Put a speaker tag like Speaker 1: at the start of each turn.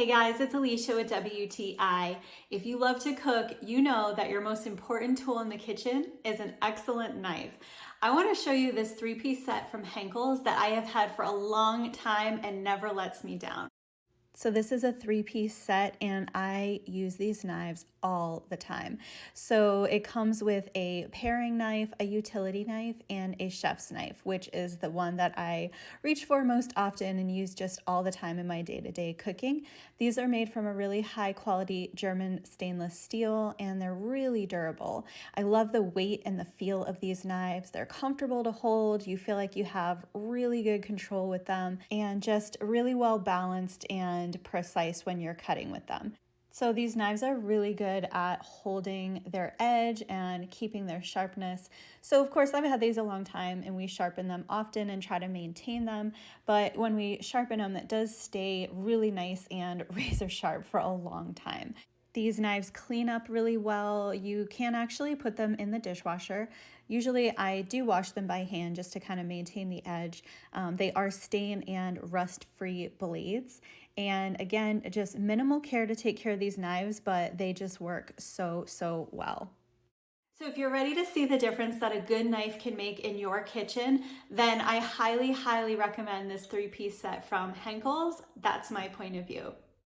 Speaker 1: Hey guys, it's Alicia with WTI. If you love to cook, you know that your most important tool in the kitchen is an excellent knife. I want to show you this three-piece set from Henckels that I have had for a long time and never lets me down. So this is a three-piece set and I use these knives all the time. So it comes with a paring knife, a utility knife, and a chef's knife, which is the one that I reach for most often and use just all the time in my day-to-day cooking. These are made from a really high quality German stainless steel and they're really durable. I love the weight and the feel of these knives. They're comfortable to hold. You feel like you have really good control with them and just really well balanced and precise when you're cutting with them. So these knives are really good at holding their edge and keeping their sharpness. So of course I've had these a long time and we sharpen them often and try to maintain them. But when we sharpen them, that does stay really nice and razor sharp for a long time. These knives clean up really well. You can actually put them in the dishwasher. Usually I do wash them by hand just to kind of maintain the edge. They are stain and rust-free blades. And again, just minimal care to take care of these knives, but they just work so well. So if you're ready to see the difference that a good knife can make in your kitchen, then I highly recommend this three-piece set from Henckels. That's my point of view.